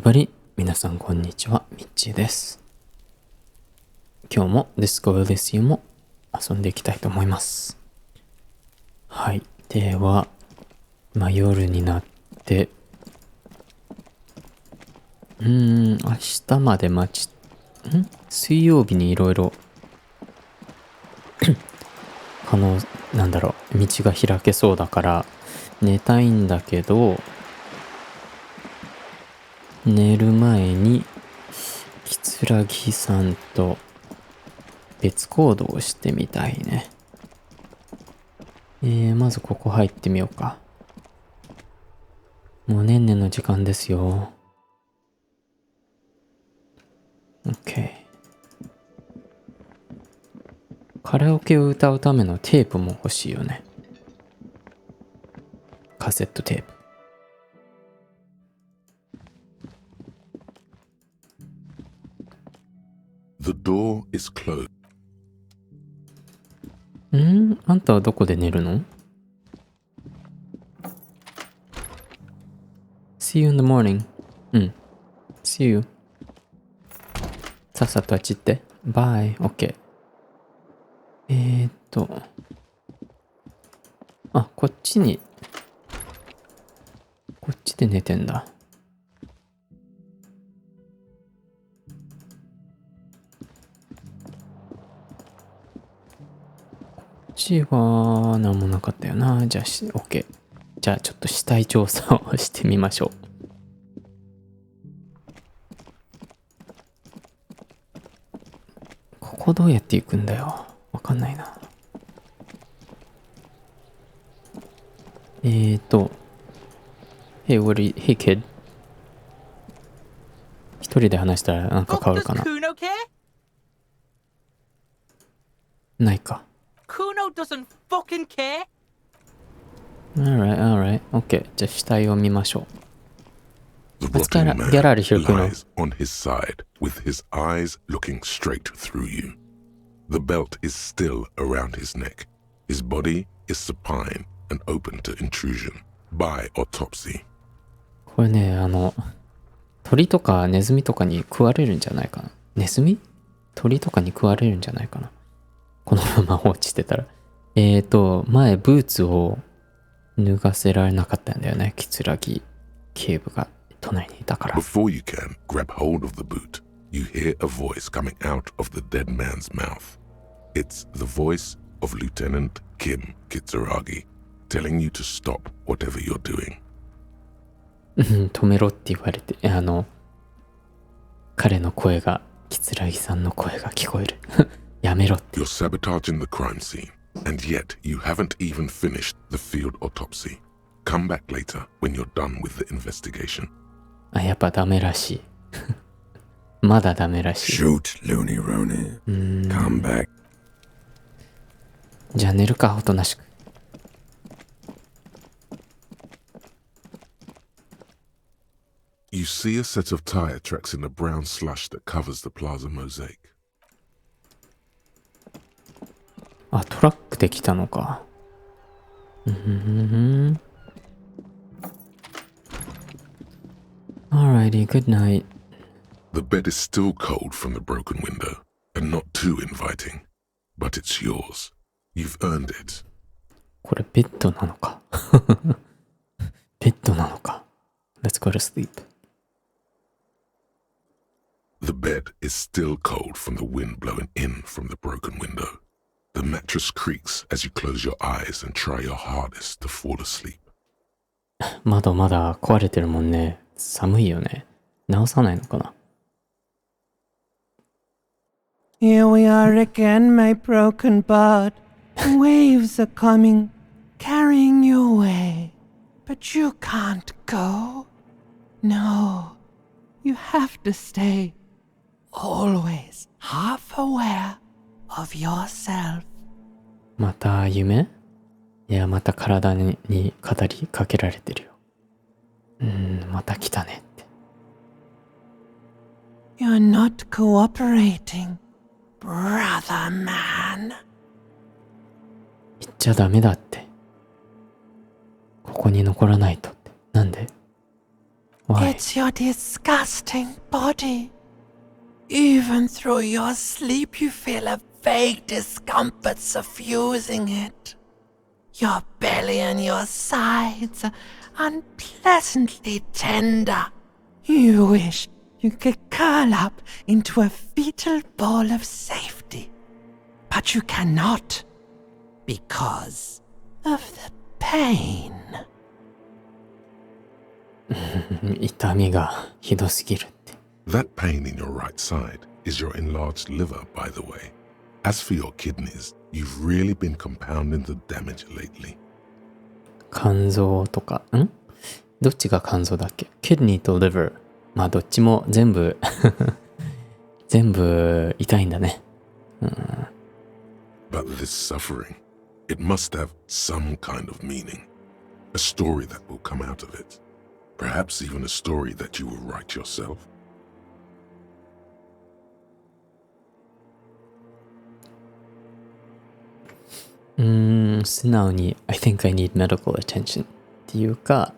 everybody 皆さんこんにちは、ミッチーです。今日もディスコエリシアムを遊んでいきたいと思います。はい、では夜になって明日まで水曜日にいろいろ道が開けそうだから寝たいんだけど、寝る前にキツラギさんと別行動をしてみたいね。まずここ入ってみようか。もうねんねの時間ですよ。OK。カラオケを歌うためのテープも欲しいよね。カセットテープ。The door is closed. あんたはどこで寝るの？ See you in the morning. See you. さっさとあっち行って。Bye. OK。こっちで寝てんだ。こっちは何もなかったよな。じゃあOK。じゃあちょっと死体調査をしてみましょう。ここどうやって行くんだよ。わかんないな。Hey kid。一人で話したらなんか変わるかな。ないか。Kuno doesn't fucking care. Alright. OK。じゃあ死体を見ましょう。 The Let's rotting man get out of here, Kuno. lies on his side with his eyes looking straight through you. The belt is still around his neck. His body is supine and open to intrusion by autopsy. これね、鳥とかネズミとかに食われるんじゃないかな。ネズミ？鳥とかに食われるんじゃないかな。このまま放置してたら。前ブーツを脱がせられなかったんだよね。キツラギ警部が隣にいたから。Before you can grab hold of the boot, you hear a voice coming out of the dead man's mouth. It's the voice of Lieutenant Kim Kitsuragi, telling you to stop whatever you're doing. 止めろって言われて、彼の声が、キツラギさんの声が聞こえる。やめろって。You're sabotaging the crime scene, and yet you haven't even finished the field autopsy. Come back later when you're done with the investigation. やっぱダメらしい。まだダメらしい。Shoot, Looney Rooney. Come back. じゃあ寝るか、おとなしく。You see a set of tire tracks in the brown slush that covers the plaza mosaic. トラックで来たのか。Alrighty, good night. The bed is still cold from the broken window, and not too inviting. But it's yours. You've earned it. これベッドなのか。ベッドなのか。Let's go to sleep. The bed is still cold from the wind blowing in from the broken window. The mattress creaks as you close your eyes and try your hardest to fall asleep. 窓まだ壊れてるもんね。寒いよね。直さないのかな。Here we are again, my broken bud. The waves are coming, carrying you away. But you can't go. No, you have to stay. Always half aware of yourself. また夢？いや、また体に語りかけられてるよ。また来たねって。You're not cooperating, brother man. 言っちゃダメだって。ここに残らないとって。なんで？ Why? It's your disgusting body. Even through your sleep, you feel a vague discomfort suffusing it. Your belly and your sides are unpleasantly tender. You wish you could curl up into a fetal ball of safety. But you cannot because of the pain. 痛みがひどすぎるって。That pain in your right side is your enlarged liver, by the way. As for your kidneys, you've really been compounding the damage lately. 肝臓とか、どっちが肝臓だっけ？ Kidney と liver。まあどっちも全部全部痛いんだね。But this suffering, it must have some kind of meaning. A story that will come out of it. Perhaps even a story that you will write yourself. 素直に I think I need medical attention っていうか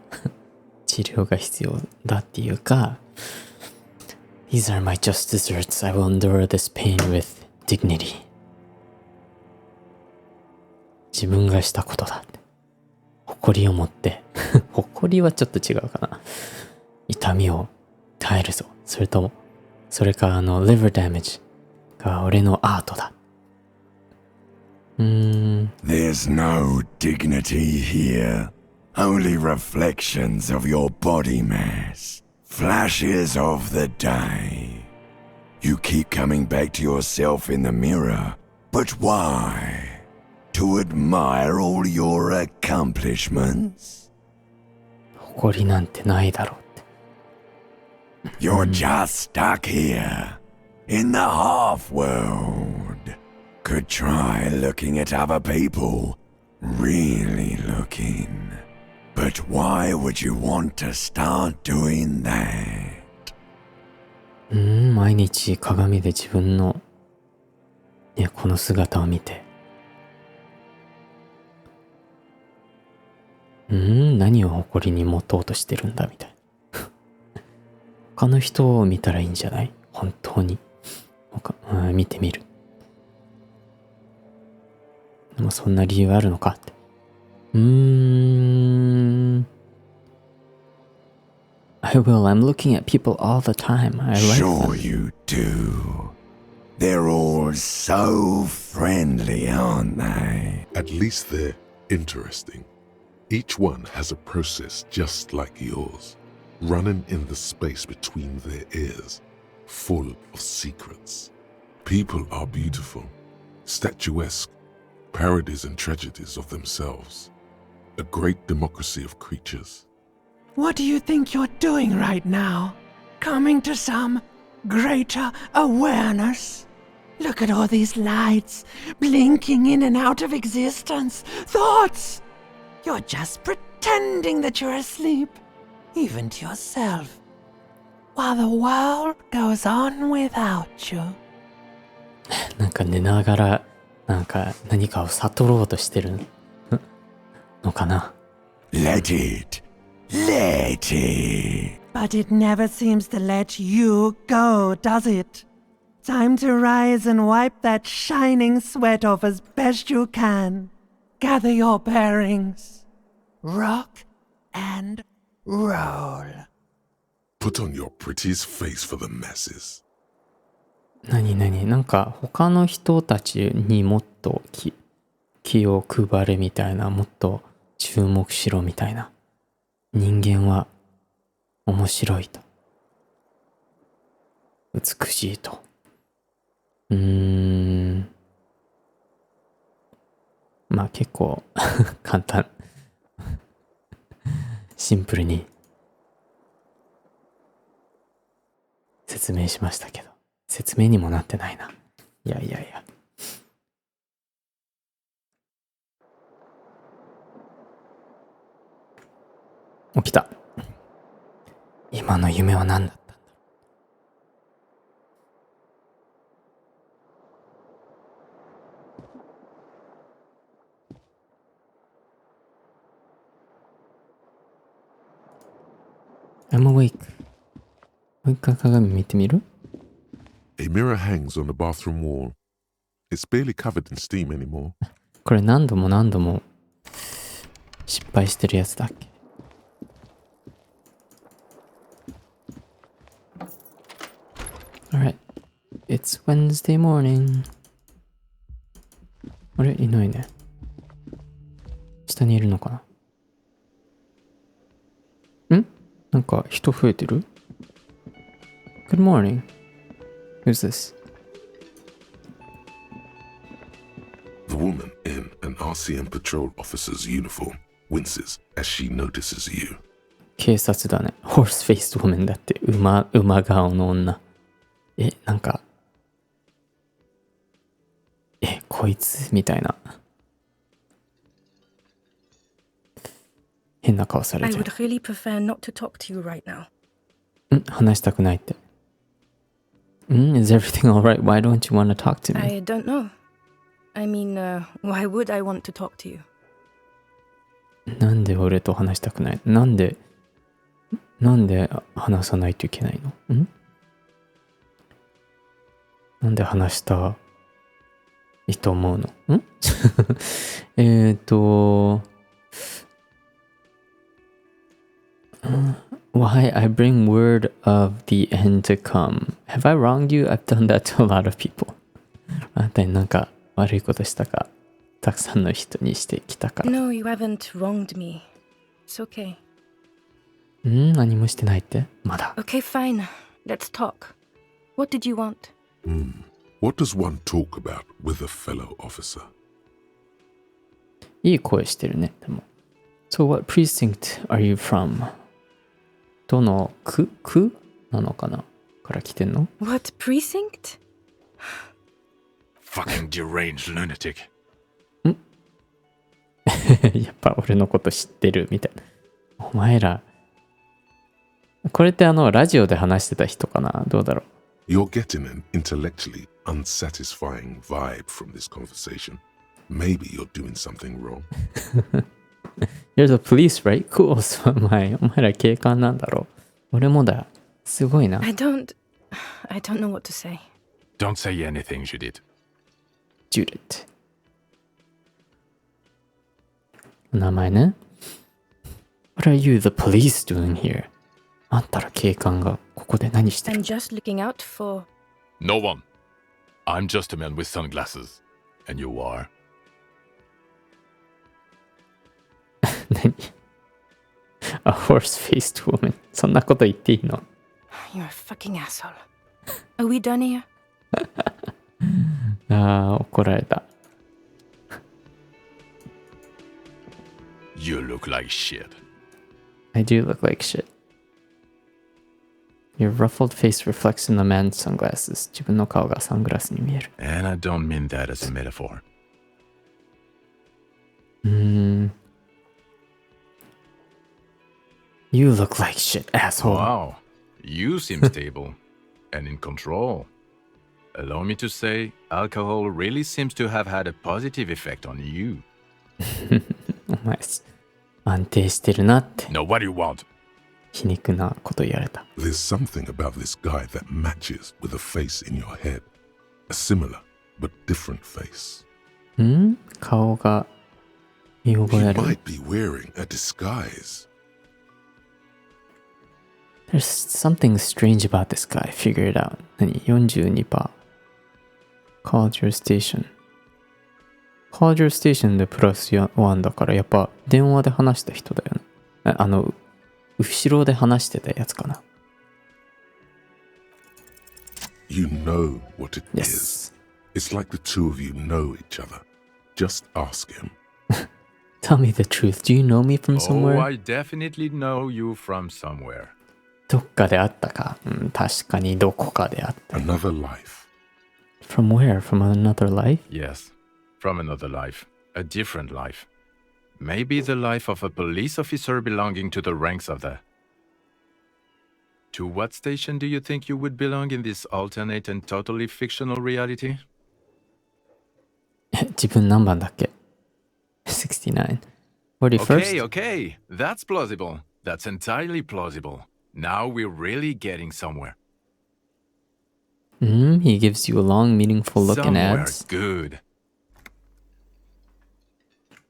治療が必要だっていうか These are my just desserts. I will endure this pain with dignity. 自分がしたことだって誇りを持って誇りはちょっと違うかな痛みを耐えるぞそれともそれかliver damage が俺のアートだThere's no dignity here. Only reflections of your body mass. Flashes of the day. You keep coming back to yourself in the mirror. But why? To admire all your accomplishments? 誇りなんてないだろうって You're just stuck here. In the half world. Could try looking at other people. Really looking. But why would you want to start doing that? 毎日鏡で自分の、ね、この姿を見て何を誇りに持とうとしてるんだみたいな他の人を見たらいいんじゃない本当に見てみるでもそんな理由あるのかって。I will. I'm looking at people all the time. I like Sure them. you do. They're all so friendly, aren't they? At least they're interesting. Each one has a process just like yours, running in the space between their ears, full of secrets. People are beautiful, statuesque, parodies and tragedies of themselves. A great democracy of creatures. What do you think you're doing right now? Coming to some greater awareness? Look at all these lights, blinking in and out of existence. Thoughts! You're just pretending that you're asleep, even to yourself, while the world goes on without you. なんか寝ながらなんか何かを悟ろうとしてるのかな Let it. Let it. But it never seems to let you go, does it? Time to rise and wipe that shining sweat off as best you can. Gather your bearings. Rock and roll. Put on your prettiest face for the masses. なんか他の人たちにもっと気を配れみたいなもっと注目しろみたいな人間は面白いと美しいとまあ結構簡単シンプルに説明しましたけど説明にもなってないな。いや。起きた。今の夢は何だったんだ I'm awake. もう一回鏡見てみる？ A mirror hangs on the bathroom wall. It's barely covered in steam anymore. これ何度も何度も失敗してるやつだっけ？ Alright. It's Wednesday morning. あれいないね。下にいるのかな？ん？なんか人増えてる？ Good morning. Who's this? The woman in an RCM patrol officer's uniform winces as she notices you. 警察だね。Horse-faced woman だって。馬顔の女。なんか、こいつみたいな。変な顔され I てる。 would really prefer not to talk to you right now. 話したくないって。Is everything alright? Why don't you want to talk to me? I don't know. I mean, why would I want to talk to you? なんで俺と話したくない？なんで話さないといけないの？なんで話したいと思うの？Why I bring word of the end to come. Have I wronged you? I've done that to a lot of people. あなたになんか悪いことしたか、たくさんの人にしてきたから。No, you haven't wronged me. It's okay. 何もしてないって？まだ。Okay, fine. Let's talk. What did you want? What does one talk about with a fellow officer? いい声してるね、でも。So what precinct are you from? どの区なのかなから来てんの？ What precinct? Fucking deranged lunatic. やっぱ俺のこと知ってるみたいな。お前ら。これってラジオで話してた人かな？どうだろう？ You're getting an intellectually unsatisfying vibe from this conversation. Maybe you're doing something wrong. You're the police, right? Cool. お前ら警官なんだろう。俺もだ。すごいな。I don't know what to say. Don't say anything, Judith. Judith。名前ね。What are you, the police, doing here? あんたら警官がここで何してる？ I'm just looking out for... No one. I'm just a man with sunglasses. And you are? 何？ A horse-faced woman。そんなこと言っていいの？ You're a fucking asshole. Are we done here? 怒られた。You look like shit. I do look like shit. Your ruffled face reflects in the man's sunglasses. 自分の顔がサングラスに見える。 And I don't mean that as a metaphor. You look like shit, asshole. Wow. You seem stable and in control. Allow me to say, alcohol really seems to have had a positive effect on you. お前、安定してるなって。 Now, what do you want? 皮肉なこと言われた。 There's something about this guy that matches with a face in your head. A similar but different face. 顔が見 He 覚えある。 might be wearing a disguise. There's something strange about this guy. Figure it out. 何 ?42%。Called your station. Called your station でプラス1だからやっぱ電話で話した人だよね。後ろで話してたやつかな。You know what it Yes. is. It's like the two of you know each other. Just ask him. Tell me the truth. Do you know me from somewhere? Oh, I definitely know you from somewhere. どっかであったか。確かにどこかであった。Another life. From where? From another life? Yes, from another life. A different life. Maybe the life of a police officer belonging to the ranks of the... To what station do you think you would belong in this alternate and totally fictional reality? 自分何番だっけ ?69. 41st? Okay, okay. That's plausible. That's entirely plausible. Now we're really getting somewhere. He gives you a long, meaningful look in Somewhere ads. good.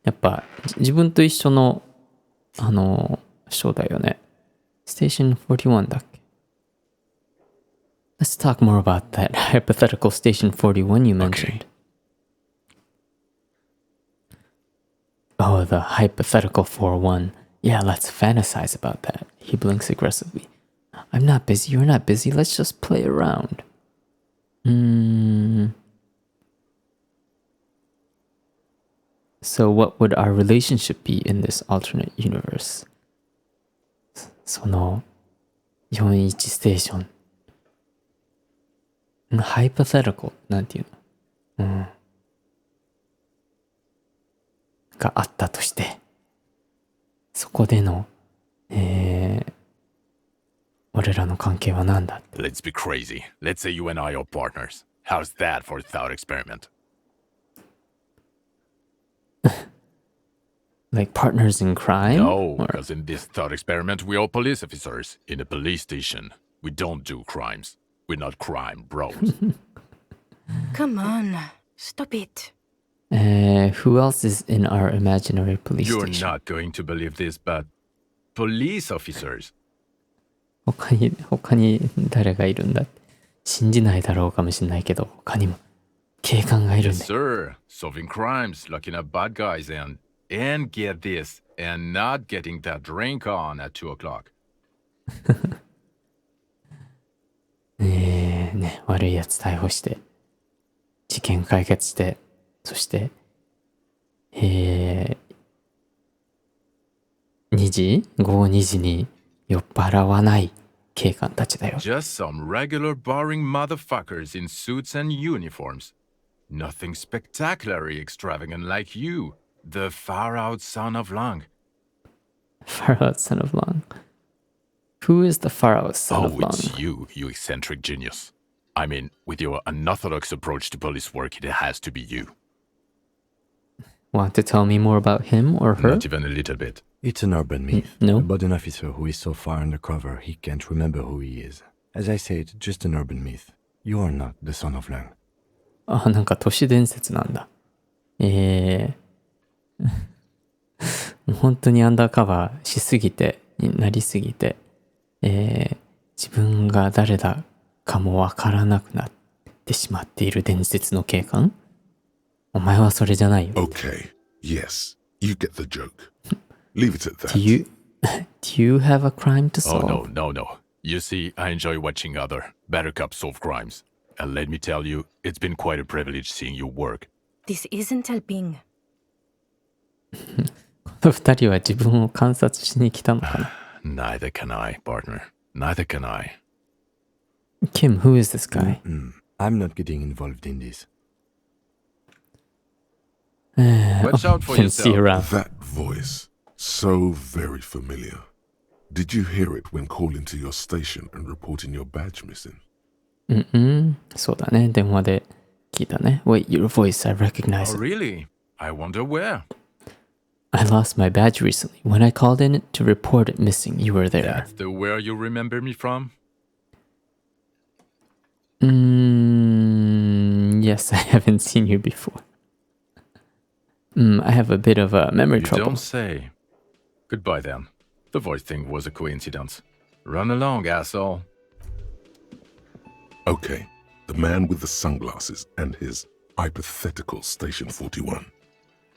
やっぱ自分と一緒の章だよね。Station 41だっけ？ Let's talk more about that hypothetical Station 41 you mentioned. Oh, the hypothetical 41. Yeah, let's fantasize about that. He blinks aggressively. I'm not busy, you're not busy, let's just play around. So what would our relationship be in this alternate universe? その41ステーション。hypothetical なんていうの？があったとして、そこでの、俺らの関係は何だ？ Let's be crazy. Let's say you and I are partners. How's that for a thought experiment? Like partners in crime? No, Or- because in this thought experiment, we are police officers in a police station. We don't do crimes. We're not crime bros. Come on, stop it. Who else is in our imaginary police You're station? not going to believe this, but police officers. 他に誰がいるんだって信じないだろうかもしれないけど、他にも警官がいるん Yes, だ。 sir. Solving crimes, locking up bad guys, and get this, and not getting that drink on at 2 o'clock. ね、悪いやつ逮捕して、事件解決して、そして、2時午後2時に酔っ払わない警官たちだよ。 Just some regular boring motherfuckers in suits and uniforms. Nothing spectacularly extravagant like you, the far-out son of Lang. Far out son of Long. Who is the far out son of Oh, Long? it's you, you eccentric genius. I mean, with your unorthodox approach to police work, it has to be you. Want to tell me more about him or her? Not even a little bit. It's an urban myth No? about an officer who is so far undercover he can't remember who he is. As I said, just an urban myth. You are not the son of Lang. あ、なんか都市伝説なんだ。もう本当にアンダーカバーしすぎて、になりすぎて、自分が誰だかもわからなくなってしまっている伝説の警官？お前はそれじゃないよ。 Okay, yes, you get the joke. Leave it at that. Do you have a crime to Oh, solve? no. You see, I enjoy watching other better cops solve crimes. And let me tell you, it's been quite a privilege seeing you work. This isn't helping. この二人は自分を観察しに来たのかな？ Neither can I, partner. Neither can I. Kim, who is this guy? I'm not getting involved in this. Watch out for Can see yourself. around. That voice, so very familiar. Did you hear it when calling to your station and reporting your badge missing? そうだね。電話で聞いたね。Wait, your voice, I recognize Oh, it. really? I wonder where. I lost my badge recently. When I called in to report it missing, you were there. That's the where you remember me from? Yes, I haven't seen you before. I have a bit of a memory You trouble. don't say. Goodbye then. The voice thing was a coincidence. Run along, asshole. Okay, the man with the sunglasses and his hypothetical Station 41.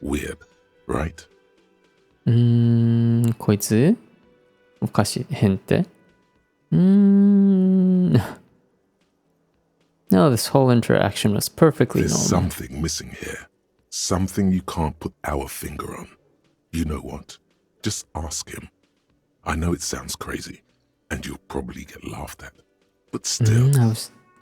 Weird, right? こいつおかしい。変って No, this whole interaction was perfectly There's normal. something missing here. Something you can't put our finger on. You know what? Just ask him. I know it sounds crazy, and you'll probably get laughed at. But still,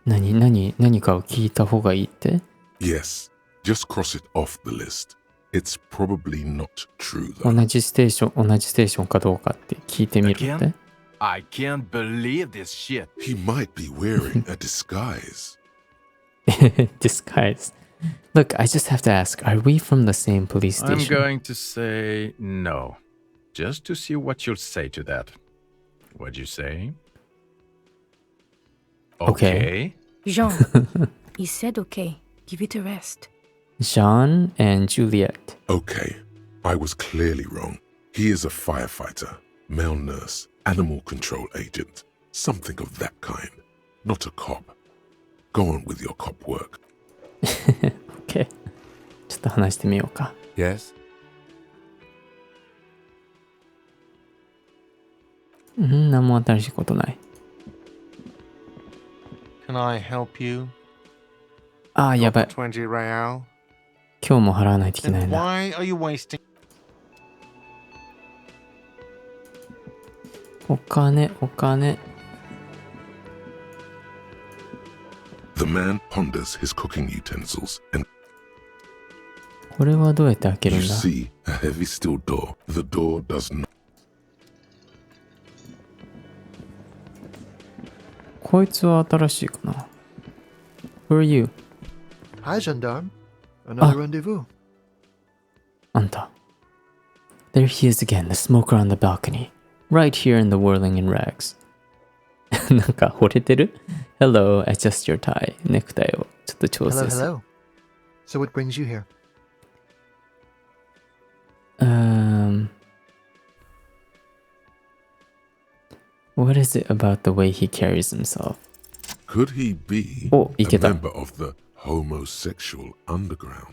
何かを聞いた方がいいって yes, just cross it off the list. It's probably not true, though. 同じステーションかどうかって聞いてみるって Again? I can't believe this shit. He might be wearing a disguise. Disguise. Look, I just have to ask, are we from the same police I'm station? going to say no. Just to see what you'll say to that. What'd you say? Okay. Jean, he said okay. Give it a rest. Jean and Juliet. Okay, I was clearly wrong. He is a firefighter, male nurse, animal control agent, something of that kind. Not a cop. Go on with your cop work. OK。ちょっと話してみようか。Yes? 何も新しいことない。Can I help you? ああ、やばい。 20 real. 今日も払わないといけない Then んだ。 why are you wasting? お金。The man ponders his cooking utensils and これはどうやって開ける you んだ？ see a heavy steel door. The door does not. こいつは新しいかな。Who are you? Hi, gendarme. Another rendezvous. あんた。There he is again, the smoker on the balcony. Right here in the whirling in rags. なんか惚れてる？ Hello, adjust your tie. ネクタイをちょっと調 Hello, 整する。 hello. So what brings you here? What is it about the way he carries himself? Could he be Oh, a いけた。 member of the homosexual underground?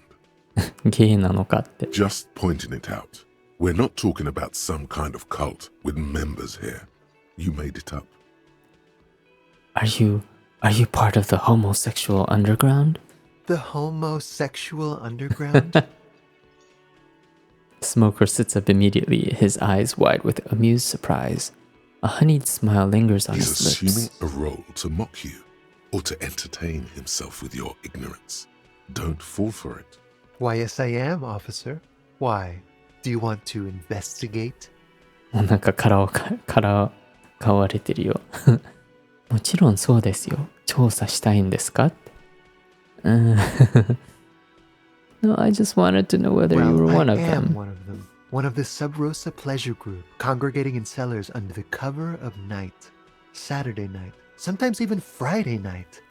ゲイなのかって。Just pointing it out. We're not talking about some kind of cult with members here. You made it up. Are you part of the homosexual underground? The homosexual underground? Smoker sits up immediately, his eyes wide with amused surprise. A honeyed smile lingers on He's his assuming lips. a role to mock you or to entertain himself with your ignorance. Don't fall for it. Why, yes, I am, officer. Why? Do you want to investigate? もうなんかからかわれてるよ。もちろんそうですよ。調査したいんですかって。No, I just wanted to know whether you were Well, one I of am them. one of them. One of the Sub Rosa pleasure group, congregating in cellars under the cover of night. Saturday night. Sometimes even Friday night.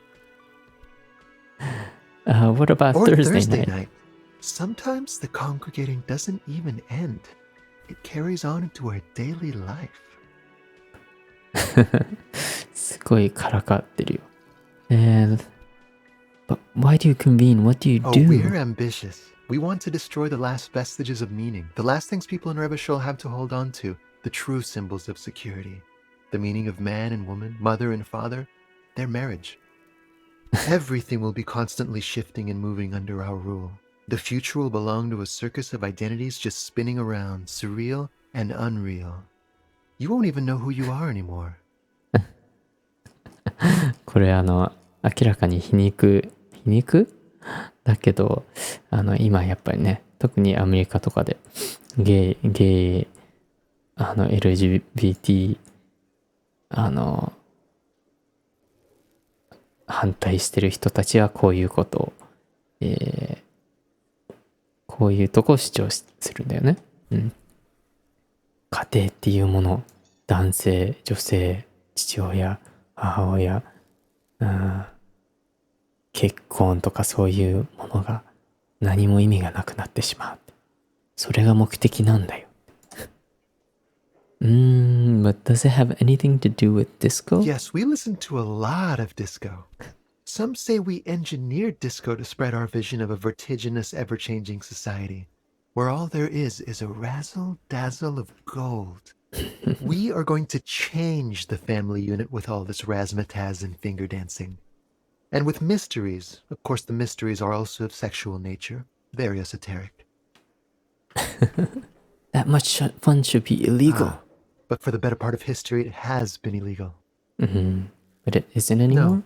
What about Or Thursday night? Sometimes the congregating doesn't even end. It carries on into our daily life. すごいからかってるよ。But why do you convene? What do you Oh, do? we're ambitious. We want to destroy the last vestiges of meaning, the last things people in Rebishol have to hold on to, the true symbols of security. The meaning of man and woman, mother and father, their marriage. Everything will be constantly shifting and moving under our rule. The future will belong to a circus of identities just spinning around, surreal and unreal. You won't even know who you are anymore. これ明らかに皮肉だけど、今やっぱりね、特にアメリカとかでゲイ、LGBT、反対してる人たちはこういうことを、こういうとこを主張するんだよね。うん。家庭っていうもの、男性、女性、父親、母親、結婚とかそういうものが何も意味がなくなってしまう。それが目的なんだよ。But does it have anything to do with disco? Yes, we listen to a lot of disco. Some say we engineered disco to spread our vision of a vertiginous, ever-changing society, where all there is a razzle-dazzle of gold. We are going to change the family unit with all this razzmatazz and finger dancing. And with mysteries, of course the mysteries are also of sexual nature, very esoteric. That much fun should be illegal. But for the better part of history, it has been illegal. But it isn't anymore?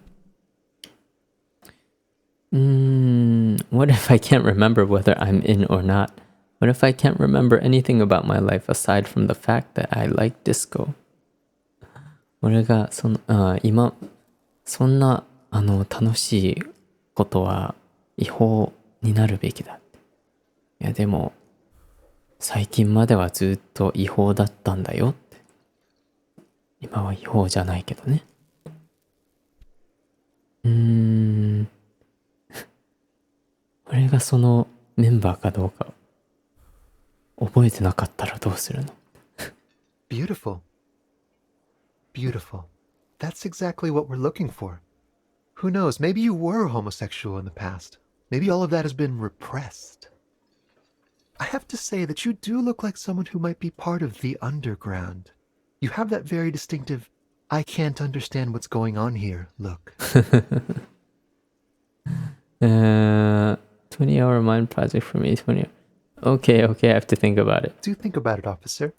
What if I can't remember whether I'm in or not? What if I can't remember anything about my life aside from the fact that I like disco? 俺が今そんな楽しいことは違法になるべきだ。いやでも最近まではずっと違法だったんだよって。今は違法じゃないけどね。これがそのメンバーかどうか覚えてなかったらどうするの？ Beautiful. Beautiful. That's exactly what we're looking for. Who knows? Maybe you were homosexual in the past. Maybe all of that has been repressed. I have to say that you do look like someone who might be part of the underground. You have that very distinctive, I can't understand what's going on here look. 20-hour mind project for me. 20. Okay, I have to think about it. Do think about it, officer.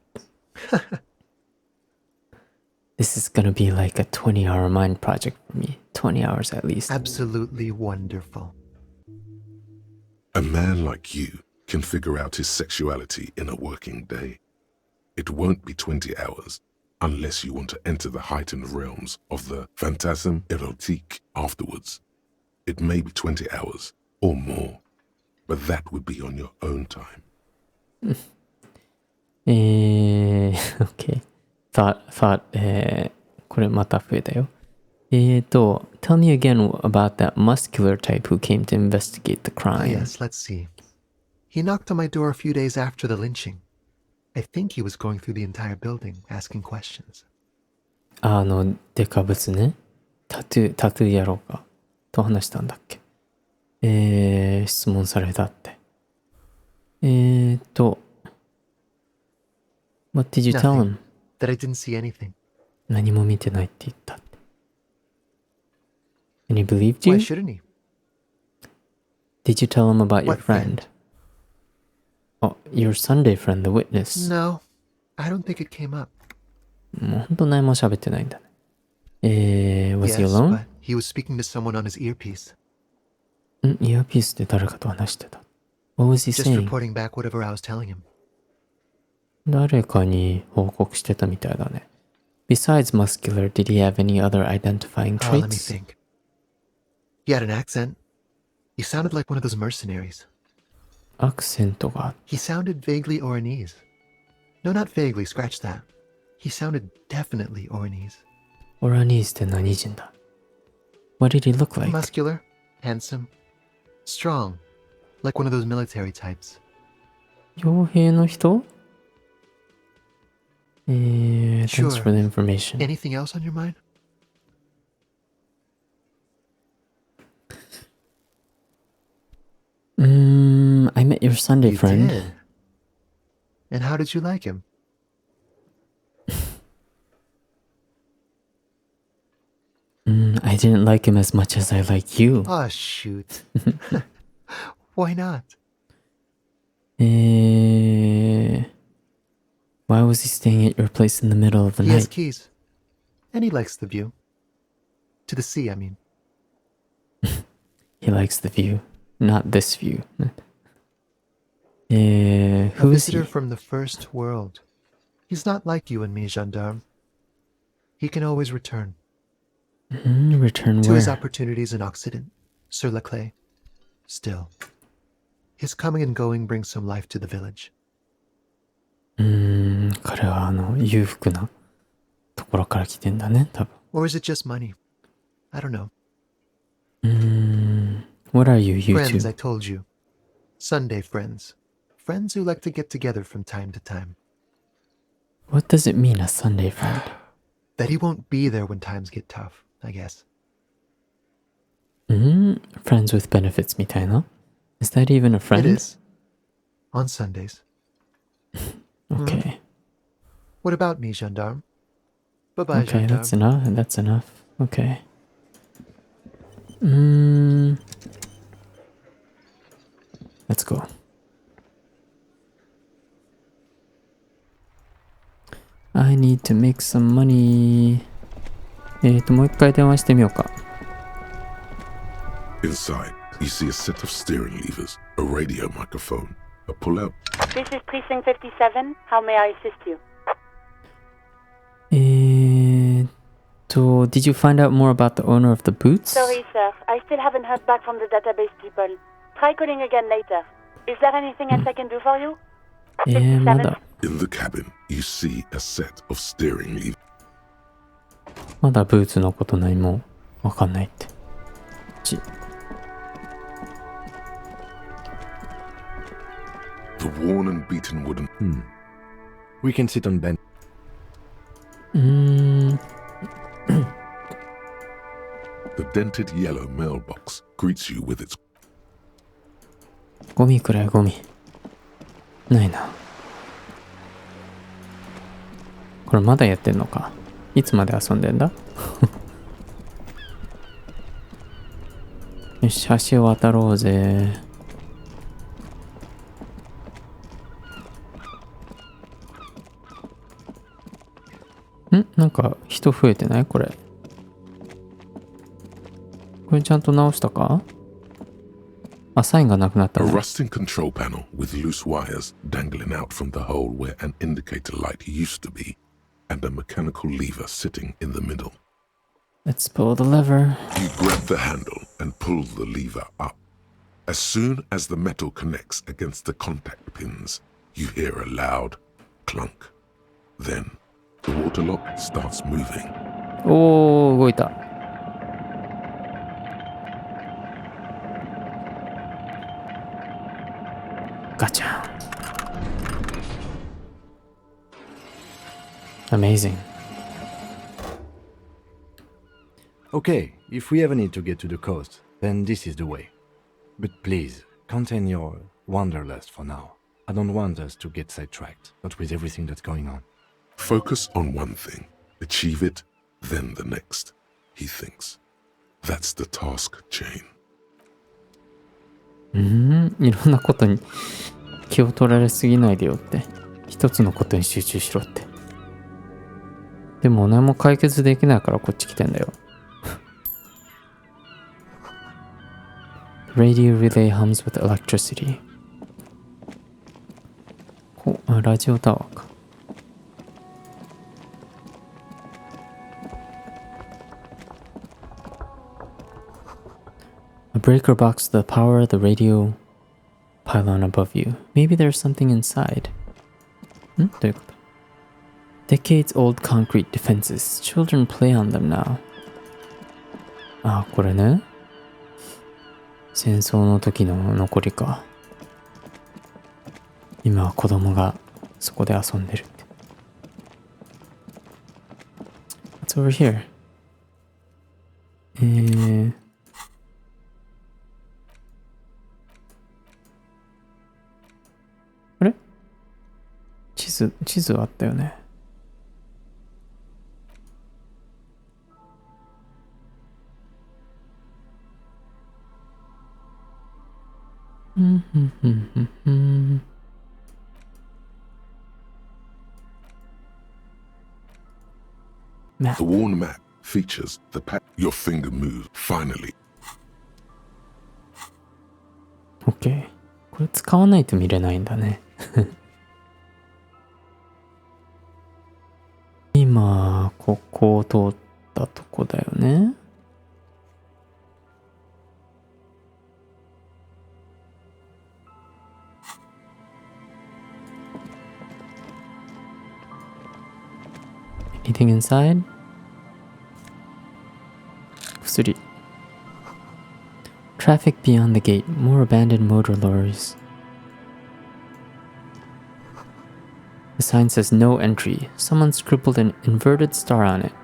This is gonna be like a 20-hour mind project for me. 20 hours at least. Absolutely wonderful. A man like you can figure out his sexuality in a working day. It won't be 20 hours unless you want to enter the heightened realms of the phantasme érotique afterwards. It may be 20 hours or more, but that would be on your own time. Okay. Thought, これまた増えたよ。Tell me again about that muscular type who came to investigate the crime. Yes, let's see. He knocked on my door a few days after the lynching. I think he was going through the entire building, asking questions. デカブツね。タトゥーやろうか。と話したんだっけ。質問されたって。What did you tell him? That I didn't see anything. 何も見てないって言ったって。And he believed you? Why shouldn't he? Did you tell him about your What friend? Oh, your Sunday friend, the witness. No, I don't think it came up. もうほんと何も喋ってないんだね。Was he Yes, alone? but he was speaking to someone on his earpiece. イヤーピースで誰かと話してた。What was he Just saying? reporting back whatever I was telling him. 誰かに報告してたみたいだね。Besides muscular, did he have any other identifying Oh, let me traits? think. He had an accent. He sounded like one of those mercenaries. アクセントがあっ He sounded vaguely Oranese. No, not vaguely, scratch that. He sounded definitely Oranese. オラニーズって何人だ？ What did he look like? Muscular, handsome, strong, like one of those military types. 傭兵の人Thanks Sure. for the information. Anything else on your mind? I met your Sunday You friend. did. And how did you like him? I didn't like him as much as I like you. Oh, shoot. Why not? Why was he staying at your place in the middle of the He has night? keys. And he likes the view. To the sea, I mean. He likes the view, not this view. Who A is he? visitor from the first world. He's not like you and me, gendarme. He can always return. Return To his where? opportunities in Occident, sur la clé. Still, his coming and going brings some life to the village. 彼は裕福なところから来てんだね、多分。Or is it just money? I don't know. What are you, you Friends, two? I told you. Sunday friends. Friends who like to get together from time to time. What does it mean, a Sunday friend? That he won't be there when times get tough, I guess. Friends with benefits みたいな? Is that even a friend? It is. On Sundays. Okay. What about me, gendarme? Bye-bye, Okay, gendarme. that's enough. That's enough. Okay. Let's go. I need to make some money. もう一回電話してみようか。Inside, you see a set of steering levers, a radio microphone, a pull-out. This is Precinct 57. How may I assist you? Did you find out more about the owner of the boots? Sorry, sir. I still haven't heard back from the database people. Try calling again later. Is there anything else I can do for you? まだ。 In the cabin, you see a set of steering levers. まだブーツのこと何もわかんないって。The worn and beaten wooden. We can sit on bench. The dented yellow mailbox greets you with its ゴミくらいゴミ。ないな。これまだやってんのか。いつまで遊んでんだよし、橋を渡ろうぜ。なんか人増えてないこれ。これちゃんと直したか？あ、サインがなくなったa ね。 rusting control panel with loose wires dangling out from the hole where an indicator light used to be, and a mechanical lever sitting in the middle. Let's pull the lever. You grab the handle and pull the lever up. As soon as the metal connects against the contact pins, you hear a loud clunk. Then, the water lock starts moving. おー、動いた。ガチャン。Amazing. Okay, if we ever need to get to the coast, then this is the way. But please, contain your wanderlust for now. I don't want us to get sidetracked, not with everything that's going on. Focus on one thing. Achieve it, then the next, he thinks. That's the task chain. いろんなことに気を取られすぎないでよって。一つのことに集中しろって。でも何も解決できないからこっち来てんだよ。Radio relay hums with electricity. ラジオタワーか。A breaker box to power the radio pylon above you. Maybe there's something inside. どういうこと？ Decades old concrete defenses. Children play on them now. あ、これね。戦争の時の残りか。今は子供がそこで遊んでるって。What's over here? あれ？地図あったよね。The worn map features the your finger moves finally. OK。これ使わないと見れないんだね。今、ここを通ったとこだよね。Anything inside? 薬。Traffic beyond the gate. More abandoned motor lorries. The sign says no entry. Someone scribbled an inverted star on it.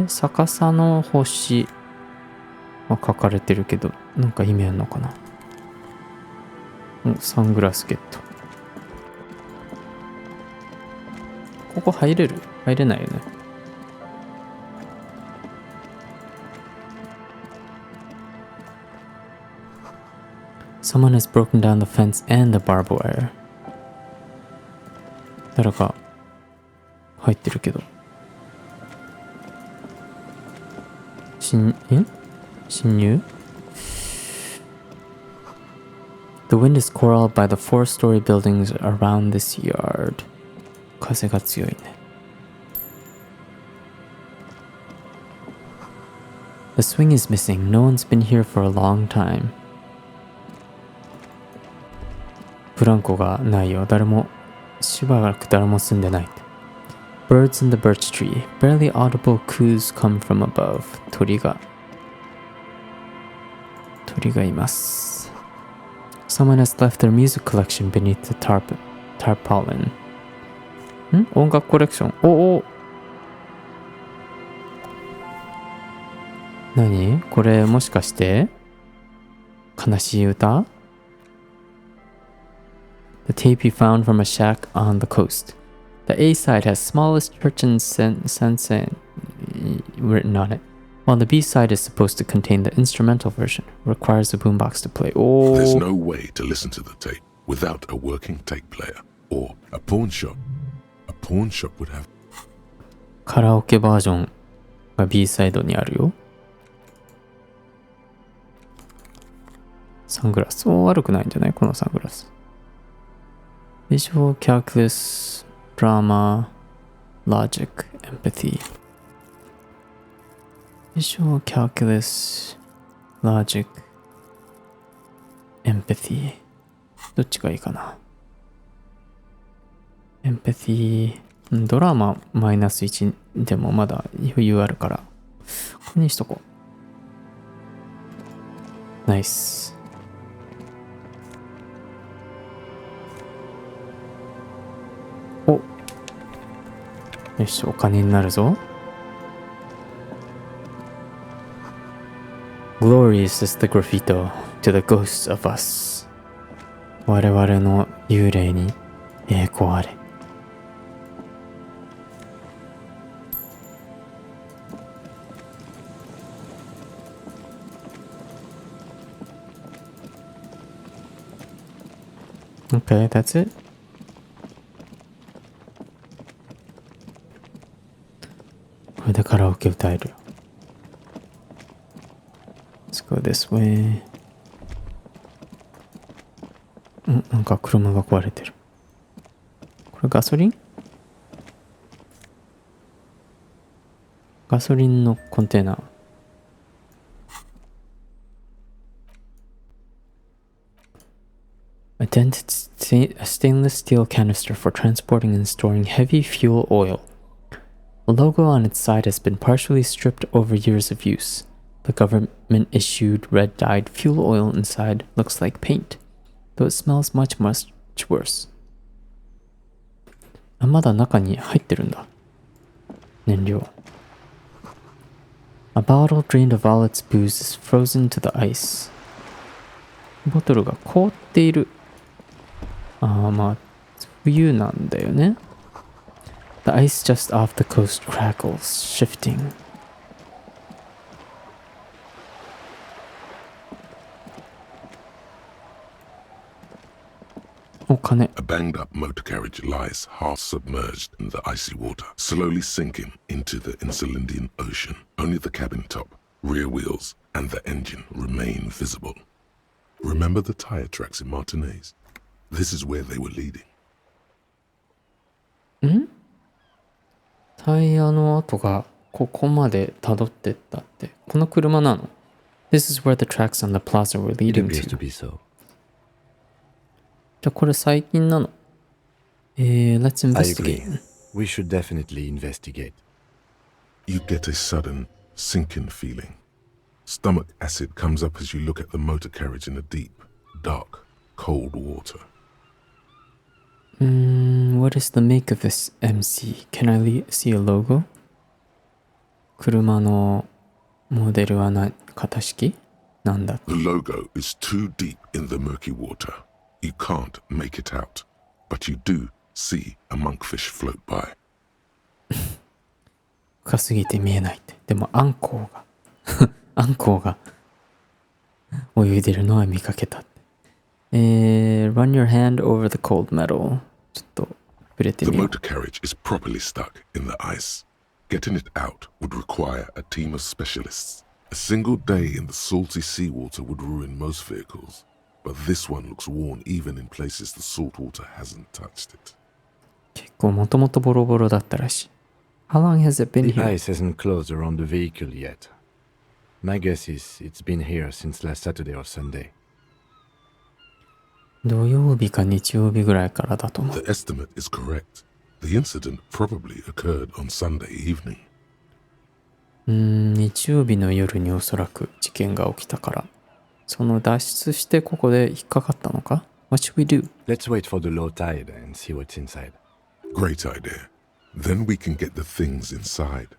逆さの星は書かれてるけど、なんか意味あるのかな？サングラスゲット。ここ入れる？入れないよね。Someone has broken down the fence and the barbed wire. 誰か入ってるけど。侵入？ The wind is corralled by the 4-story buildings around this yard. 風が強いね。The swing is missing. No one's been here for a long time. ブランコがないよ。しばらく誰も住んでないって。Birds in the birch tree. Barely audible coos come from above. 鳥がいます。Someone has left their music collection beneath the tarpaulin. 音楽コレクション。お。何これもしかして悲しい歌？ The tape you found from a shack on the coast. The A side has smallest church and sensei written on it, while the B side is supposed to contain the instrumental version. Requires a boombox to play. Oh, There's no way to listen to the tape without a working tape player or a pawn shop. A pawn shop would have カラオケバージョンが B サイドにあるよ。サングラス。悪くないんじゃないこのサングラス。Visual Calculus Drama Logic Empathy Visual Calculus Logic Empathy どっちがいいかな。 Empathy ドラママイナス1でもまだ余裕あるからこれにしとこう。ナイス。お、よし、お金になるぞ。Glorious is the graffito to the ghosts of us. 我々の幽霊に栄光あれ。Okay, that's it. これでカラオケ歌えるよ。Let's go this way. なんか車が壊れてる。これガソリン？ガソリンのコンテナ。A dented stainless steel canister for transporting and storing heavy fuel oil. The logo on its side has been partially stripped over years of use. The government-issued red-dyed fuel oil inside looks like paint, though it smells much worse. まだ中に入ってるんだ。燃料。A bottle drained of all its booze is frozen to the ice. ボトルが凍っている。まあ冬なんだよね。The ice just off the coast crackles, shifting. お金。A banged up motor carriage lies half submerged in the icy water, slowly sinking into the Insulindian Ocean. Only the cabin top, rear wheels, and the engine remain visible. Remember the tire tracks in Martinez? This is where they were leading. タイヤの跡がここまで辿ってったって。この車なの？ This is where the tracks on the plaza were leading It appears to. to be so. じゃあこれ最近なの？Let's I agree. investigate. We should definitely investigate. You get a sudden sinking feeling. Stomach acid comes up as you look at the motor carriage in the deep, dark, cold water. What is the make of this MC? Can I see a logo? 車のモデルは型式なんだ。 The logo is too deep in the murky water. You can't make it out, but you do see a monkfish float by. 深すぎて見えないって。でもアンコウがアンコウが泳いでるのは見かけたって。Run your hand over the cold metal. ちょっと触れて The みよう。 motor carriage is properly stuck in the ice. Getting it out would require a team of specialists. A single day in the salty seawater would ruin most vehicles, but this one looks worn even in places the salt water hasn't touched it. 結構もともとボロボロだったらしい。How long has it been The here? ice hasn't closed around the vehicle yet. My guess is it's been here since last Saturday or Sunday. 土曜日か日曜日ぐらいからだと思う。 The estimate is correct. The incident probably occurred on Sunday evening. 日曜日の夜におそらく事件が起きたから、その脱出してここで引っかかったのか？ What should we do? Let's wait for the low tide and see what's inside. Great idea. Then we can get the things inside.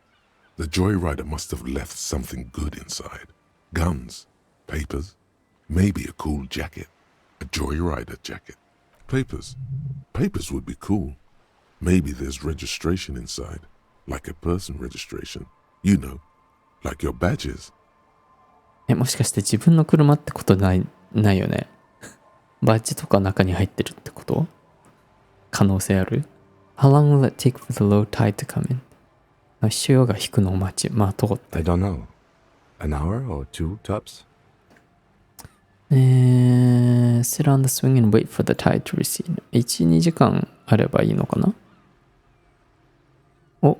The joyrider must have left something good inside. Guns, papers, maybe a cool jacket. A joyrider jacket. Papers. Papers would be cool. Maybe there's registration inside. Like a person registration. You know, like your badges. もしかして自分の車ってことないよね。バッジとか中に入ってるってこと？可能性ある？ How long will it take for the low tide to come in? 潮が引くのを待ち、通って。I don't know. An hour or two tops? Sit on the swing and wait for the tide to recede. 1、2時間あればいいのかな？お、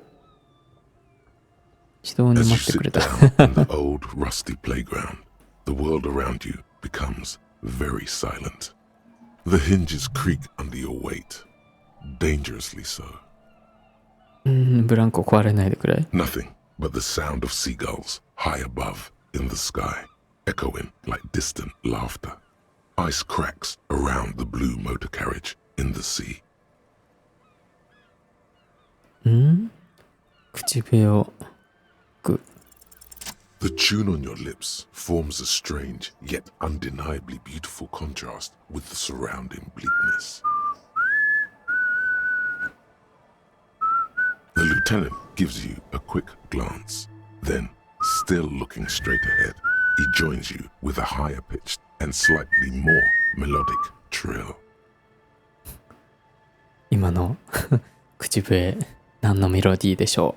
自動に As 待 you ってくれ sit た。 down on the old rusty playground, the world around you becomes very silent. The hinges creak under your weight, dangerously so. ブランコ壊れないでくれ。 Nothing but the sound of seagulls high above in the sky, echoing like distant laughter. Ice cracks around the blue motor carriage in the sea. 口笛を吹く。 The tune on your lips forms a strange yet undeniably beautiful contrast with the surrounding bleakness. The lieutenant gives you a quick glance. Then, still looking straight ahead, he joins you with a higher pitched and slightly more melodic trill. 今の口笛、何のメロディーでしょ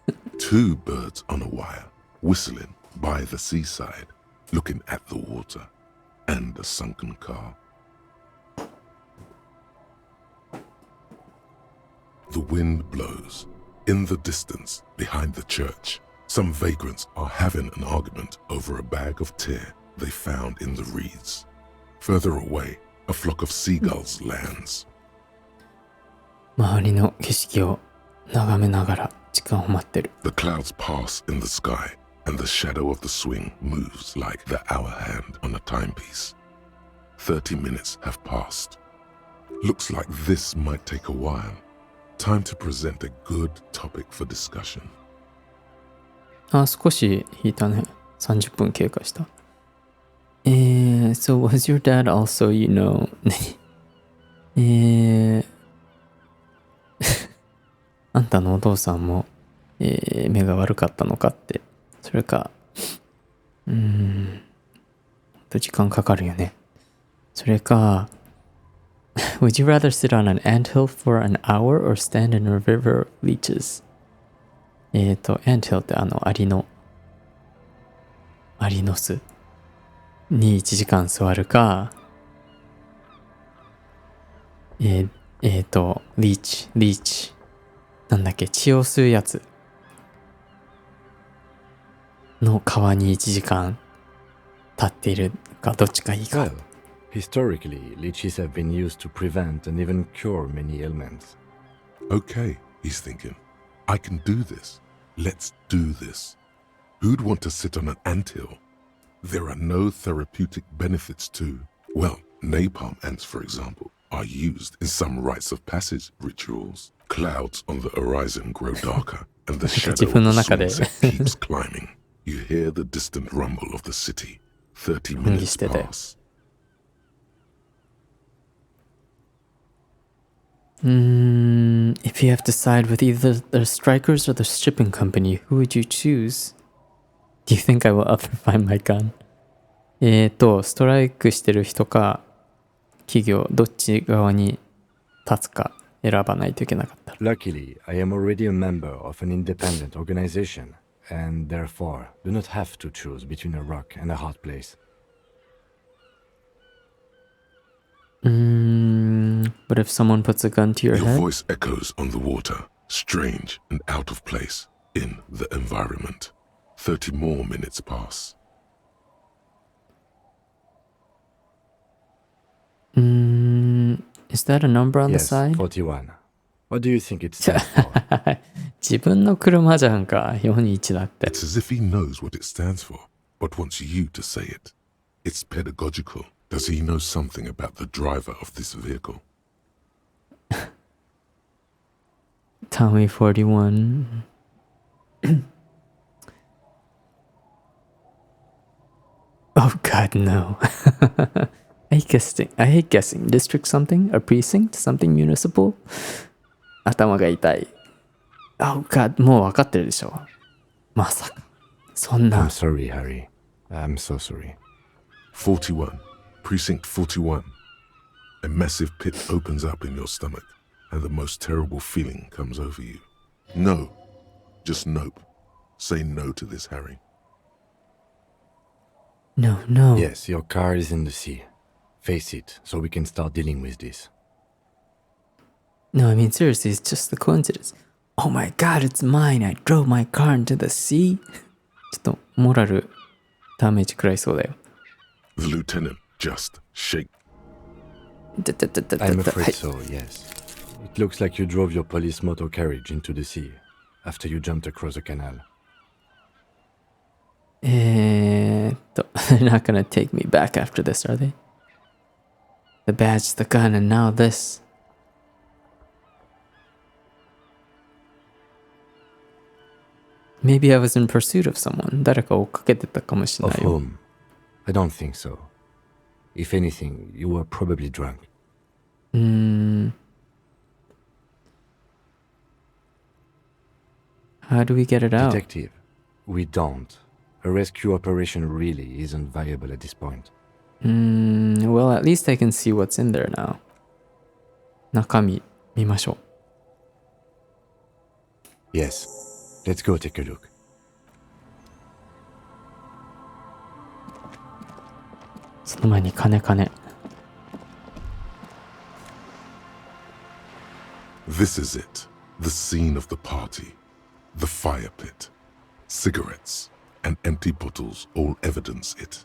う？ Two birds on a wire, whistling by the seaside, looking at the water and a sunken car. The wind blows. In the distance, behind the church, some vagrants are having an argument over a bag of tear they found in the reeds. Further away, a flock of seagulls lands. 周りの景色を眺めながら時間を待ってる。 The clouds pass in the sky, and the shadow of the swing moves like the hour hand on a timepiece. 30 minutes have passed. Looks like this might take a while. Time to present a good topic for discussion. 少し引いたね。30分経過した。So was your dad also, you know, あんたのお父さんも、目が悪かったのかって。それか、時間かかるよね。それか、Would you rather sit on an anthill for an hour or stand in a river of leeches? anthill ってアリの巣に1時間座るか、リーチ。なんだっけ、血を吸うやつの川に1時間立っているか、どっちがいいか。Well, historically, leeches have been used to prevent and even cure many ailments. Okay, he's thinking. I can do this. Let's do this. Who'd want to sit on an anthill? There are no therapeutic benefits to, well, napalm ants, for example, are used in some rites of passage rituals. Clouds on the horizon grow darker, and the shadow of the swing set keeps climbing. You hear the distant rumble of the city. 30 minutes pass. If you have to side with either the strikers or the shipping company, who would you choose? Do you think I will ever find my gun? ストライクしてる人か企業どっち側に立つか選ばないといけなかった。Luckily, I am already a member of an independent organization, and therefore do not have to choose between a rock and a hard place. But if someone puts a gun to your Your head? voice echoes on the water, strange and out of place in the environment. 30 more minutes pass. Is that a number on the Yes, side? 41. What do you think it stands for? 自分の車じゃんか、421だって。It's as if he knows what it stands for, but wants you to say it. It's pedagogical. Does he know something about the driver of this vehicle? Tommy 41. Oh god, no. I hate guessing. District something? A precinct? Something municipal? 頭が痛い。Oh god, もう分かってるでしょ。まさか。そんな。I'm sorry, Harry. I'm so sorry. 41. Precinct 41. A massive pit opens up in your stomach, and the most terrible feeling comes over you. No. Just nope. Say no to this, Harry. No, no. Yes, your car is in the sea. Face it, so we can start dealing with this. No, I mean seriously, it's just a coincidence. Oh my god, it's mine. I drove my car into the sea. ちょっとモラルダメージ食らいそうだよ。The lieutenant just shake. I'm afraid so, yes. It looks like you drove your police motor carriage into the sea after you jumped across the canal. They're not gonna take me back after this, are they? The badge, the gun, and now this. Maybe I was in pursuit of someone. 誰か追っかけてたかもしれな Of いよ。 whom? I don't think so. If anything, you were probably drunk. How do we get it out? Detective, we don't. A rescue operation really isn't viable at this point. Well, at least I can see what's in there now. 中身見ましょう。 Yes. Let's go take a look. その前に金。This is it. The scene of the party. The fire pit. Cigarettes and empty bottles all evidence it.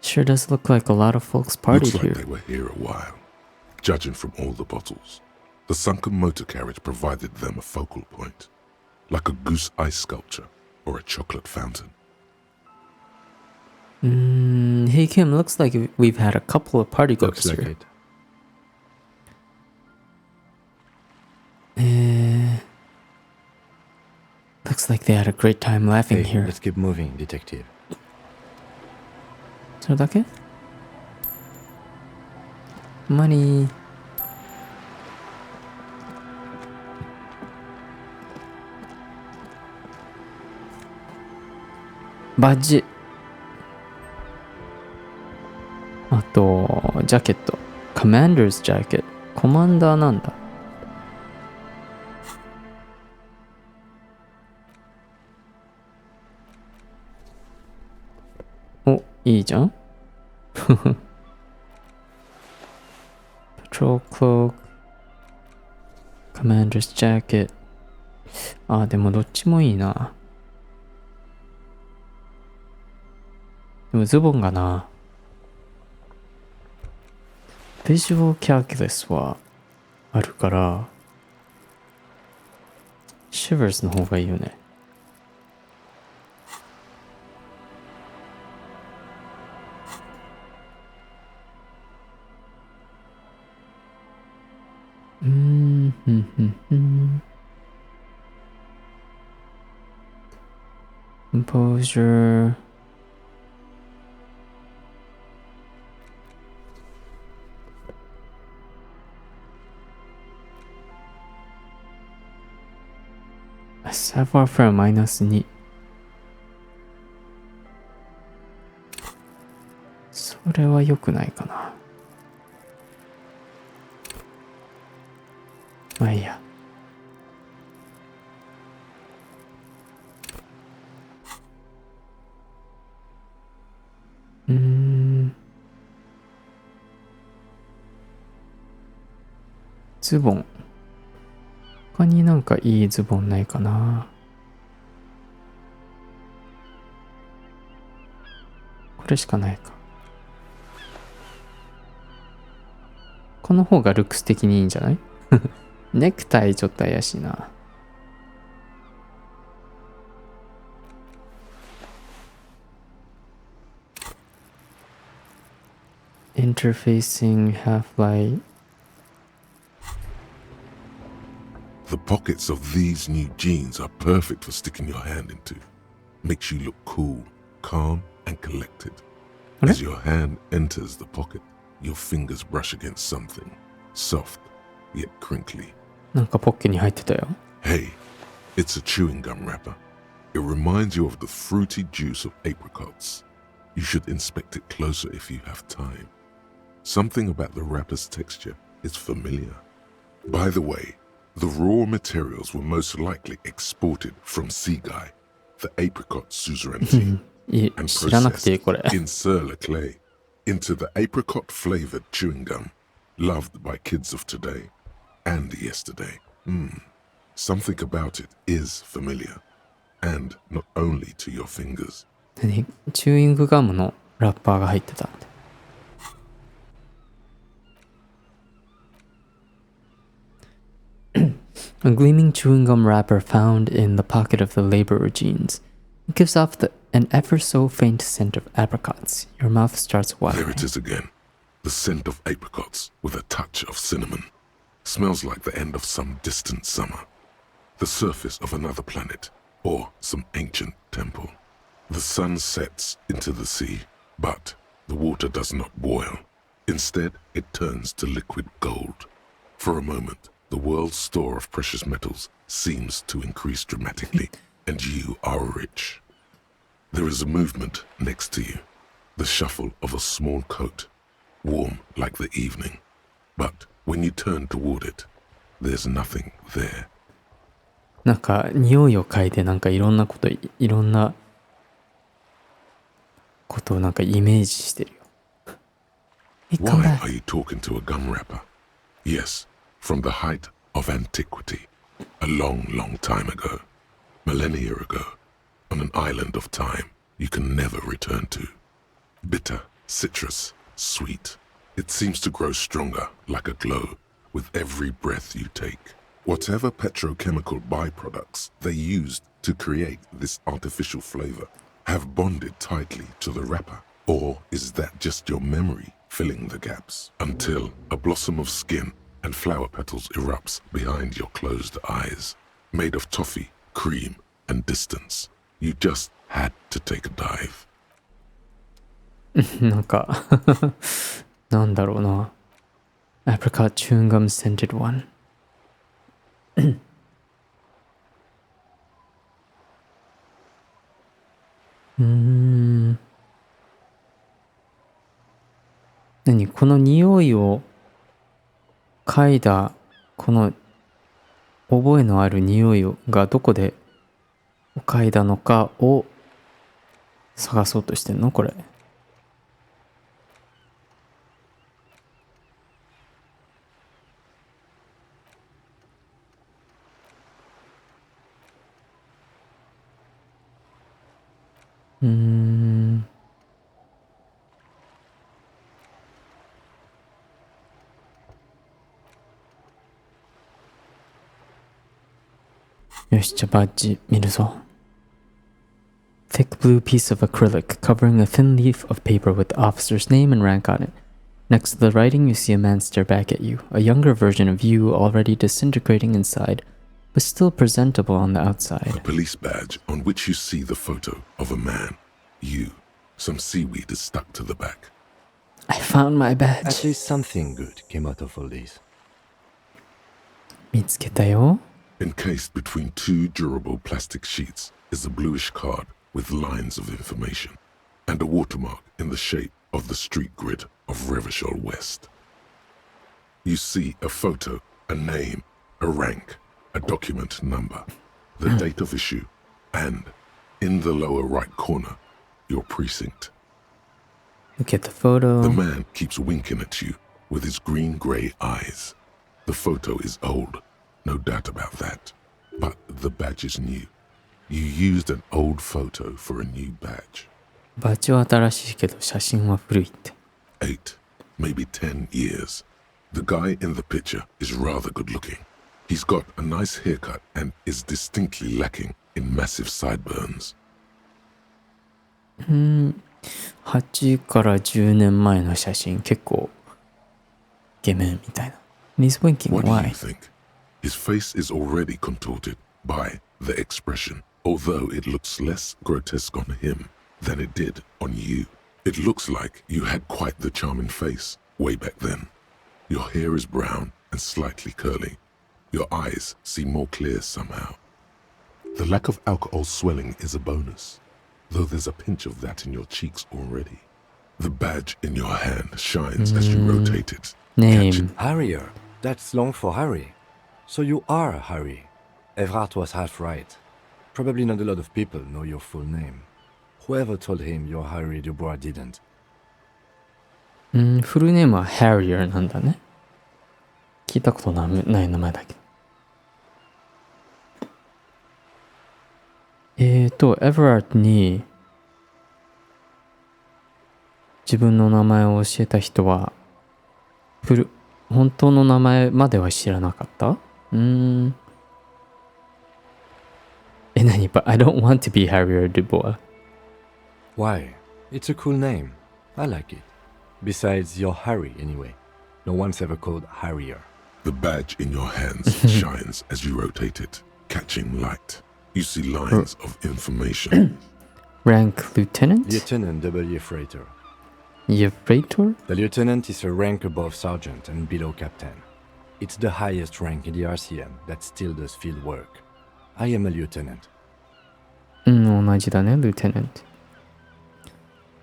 Sure does look like a lot of folks Looks partied like here. they were here a while, judging from all the bottles. The sunken motor carriage provided them a focal point, like a goose ice sculpture or a chocolate fountain. Hey Kim, looks like we've had a couple of party goers Looks like here. it. Looks like they had a great time laughing Hey, here. let's keep moving, detective. それだけ？マニー。バッジ。あと、ジャケット。コマンダーズジャケット。コマンダーなんだ。お、いいじゃん。Patrol cloak。Commander's jacket。あ、でもどっちもいいな。でもズボンがな。Visual Calculus はあるから、Shivers の方がいいよね。Composure. Savoir faire -2。それは良くないかな。まあいいや。ズボン。他になんかいいズボンないかな。これしかないか。この方がルックス的にいいんじゃない？ネクタイちょっと怪しいな。Interfacing half-light. The pockets of these new jeans are perfect for sticking your hand into. Makes you look cool, calm, and collected. As your hand enters the pocket, your fingers brush against something soft yet crinkly. なんかポッケに入ってたよ。Hey, it's a chewing gum wrapper. It reminds you of the fruity juice of apricots. You should inspect it closer if you have time. Something about the wrapper's texture is familiar. By the way, the raw materials were most likely exported from Seaguy, the apricot suzerainty, and processed in Surla clay into the apricot-flavored chewing gum loved by kids of today and yesterday. Something about it is familiar, and not only to your fingers. チューイングガムのラッパーが入ってたんで。A gleaming chewing gum wrapper found in the pocket of the laborer jeans. It gives off an ever so faint scent of apricots. Your mouth starts watering. There it is again. The scent of apricots with a touch of cinnamon. Smells like the end of some distant summer. The surface of another planet or some ancient temple. The sun sets into the sea, but the water does not boil. Instead, it turns to liquid gold. For a moment, the world's store of precious metals seems to increase dramatically, and you are rich. There is a movement next to you, the shuffle of a small coat, warm like the evening. But when you turn toward it, there's nothing there. なんか匂いを嗅いでなんかいろんなことをなんかイメージしてるよ。Why are you talking to a gum wrapper? Yes, from the height of antiquity, a long, long time ago, millennia ago, on an island of time you can never return to. Bitter, citrus, sweet. It seems to grow stronger, like a glow, with every breath you take. Whatever petrochemical byproducts they used to create this artificial flavor have bonded tightly to the wrapper. Or is that just your memory filling the gaps until a blossom of skin and flower petals erupts behind your closed eyes, made of toffee, cream, and distance. You just had to take a dive. なんかなんだろうな。Apricot chewing gum scented one. 何この匂いを嗅いだこの覚えのある匂いがどこで嗅いだのかを探そうとしてんのこれ。よし、じゃあバッジ見るぞ。Thick blue piece of acrylic covering a thin leaf of paper with the officer's name and rank on it. Next to the writing, you see a man stare back at you, a younger version of you already disintegrating inside, but still presentable on the outside. A police badge on which you see the photo of a man. You. Some seaweed is stuck to the back. I found my badge. At least something good came out of all this. 見つけたよ。Encased between two durable plastic sheets is a bluish card with lines of information and a watermark in the shape of the street grid of Revachol West. You see a photo, a name, a rank, a document number, the date of issue, and, in the lower right corner, your precinct. Look at the photo. The man keeps winking at you with his green-grey eyes. The photo is old, no doubt about that. But the badge is new. You used an old photo for a new badge. バッジは新しいけど写真は古いって。 8, maybe 10 years. The guy in the picture is rather good looking. He's got a nice haircut and is distinctly lacking in massive sideburns. 8から10年前の写真、結構イケメンみたいな。He's winking. What do you Why? think? His face is already contorted by the expression, although it looks less grotesque on him than it did on you. It looks like you had quite the charming face way back then. Your hair is brown and slightly curly. Your eyes seem more clear somehow. The lack of alcohol swelling is a bonus, though there's a pinch of that in your cheeks already. The badge in your hand shines as you rotate it. Name. Harrier. That's long for Harry. So you are Harry. Everard was half right. Probably not a lot of people know your full name. Whoever told him you're Harry Dubois didn't. フルネームは Harrier なんだね。聞いたことない名前だけど。エヴラートに自分の名前を教えた人は本当の名前までは知らなかった？何？ But I don't want to be Harrier Dubois. Why? It's a cool name. I like it. Besides, you're Harry anyway. No one's ever called Harrier. The badge in your hands shines as you rotate it, catching light. You see lines of information. Rank Lieutenant? Lieutenant W. Freighter. Freighter? The lieutenant is a rank above sergeant and below captain. It's the highest rank in the RCM that still does field work. I am a lieutenant. 同じだね、Lieutenant.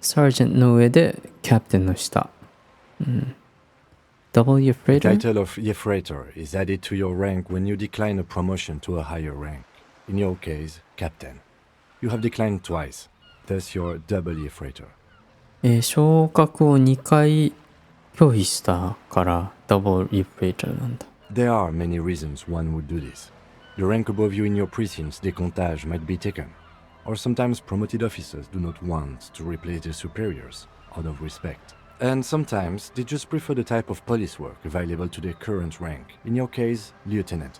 Sergeant の上で Captain の下。W. Freighter? The title of Freighter is added to your rank when you decline a promotion to a higher rank. In your case, Captain. You have declined twice. Thus you're W. Freighter. 昇格を2回拒否したから W. Freighter なんだ。There are many reasons one would do this. The rank above you in your precinct's decomptage might be taken. Or sometimes promoted officers do not want to replace their superiors, out of respect. And sometimes they just prefer the type of police work available to their current rank. In your case, lieutenant.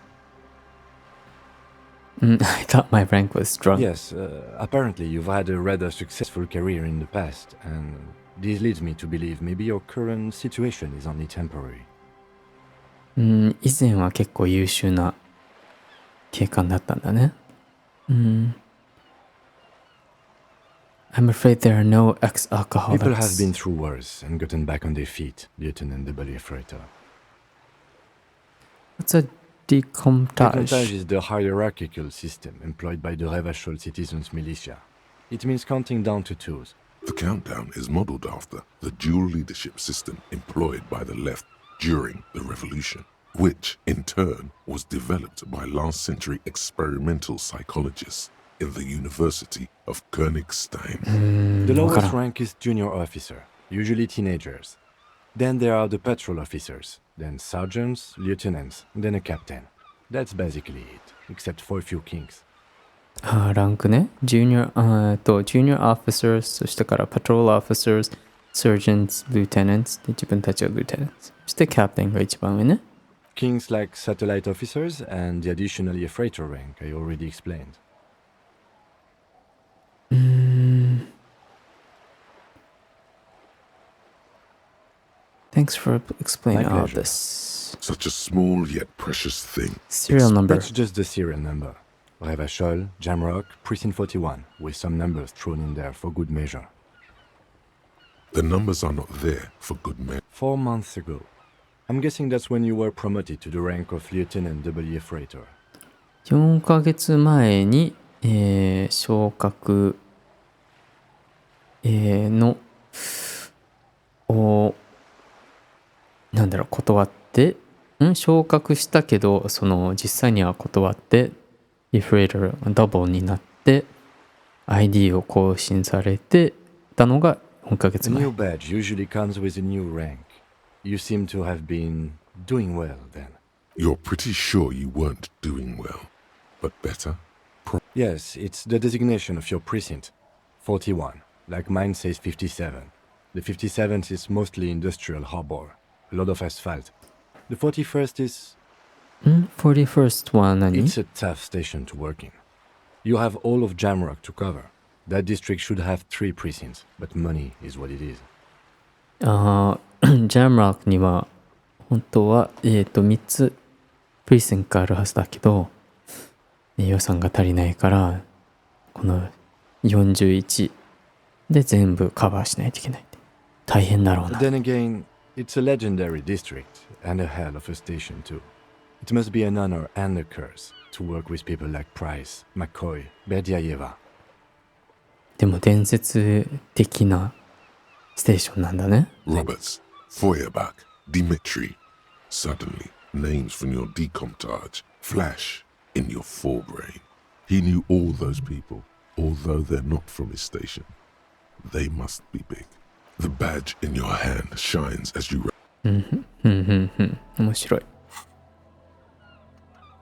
I thought my rank was strong. Yes, apparently you've had a rather successful career in the past, and this leads me to believe maybe your current situation is only temporary. 以前は結構優秀な警官だったんだね。I'm afraid there are no ex-alcoholics. People have been through worse and gotten back on their feet, Lieutenant W. Freighter. What's a decomptage? Decomptage is the hierarchical system employed by the Revachol Citizens Militia. It means counting down to twos. The countdown is modeled after the dual leadership system employed by the left during the revolution, which in turn was developed by last century experimental psychologists in the University of Königstein. The lowest rank is junior officer, usually teenagers. Then there are the patrol officers, then sergeants, lieutenants, then a captain. That's basically it, except for a few kinks. ランクね。Junior officers、そしてから patrol officers、sergeants、lieutenants で自分たちは lieutenants。そして captain が一番上ね。Kinks like satellite officers and the additionally a freighter rank I already explained. Thanks for explaining My all pleasure. this. Such a small yet precious thing. Serial number. That's just the serial number. Revachol, Jamrock, Precinct 41, with some numbers thrown in there for good measure. The numbers are not there for good measure. 4 months ago. I'm guessing that's when you were promoted to the rank of Lieutenant W. Freighter. 4ヶ月前に、昇格、断って、昇格したけど、実際には断って、フレイターダブルになって、ID を更新されてたのが4ヶ月 A 前。 new badge usually comes with a new rank. You seem to have been doing well then. You're pretty sure you weren't doing well, but better? Yes, it's the designation of your precinct. 41, like mine says 57. The 57th is mostly industrial harbor. A lot of asphalt. The 41st is...41st は何？ It's a tough station to work in. You have all of Jamrock to cover. That district should have 3 precincts, but money is what it is. ジャムラックには本当は3つプリセントあるはずだけど、予算が足りないからこの41で全部カバーしないといけない。大変だろうな。Then again, it's a legendary district and a hell of a station too. It must be an honor and a curse to work with people like Price, McCoy, Berdiaeva. でも伝説的なステーションなんだね。Roberts, Feuerbach, Dimitri. Suddenly, names from your decomptage flash in your forebrain. He knew all those people, although they're not from his station. They must be big. The badge in your hand shines as you... 面白い。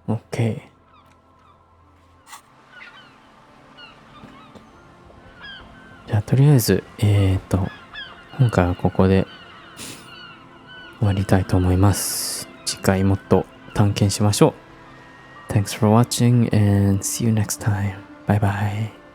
OK。じゃあとりあえず今回はここで終わりたいと思います。次回もっと探検しましょう。Thanks for watching and see you next time. Bye bye.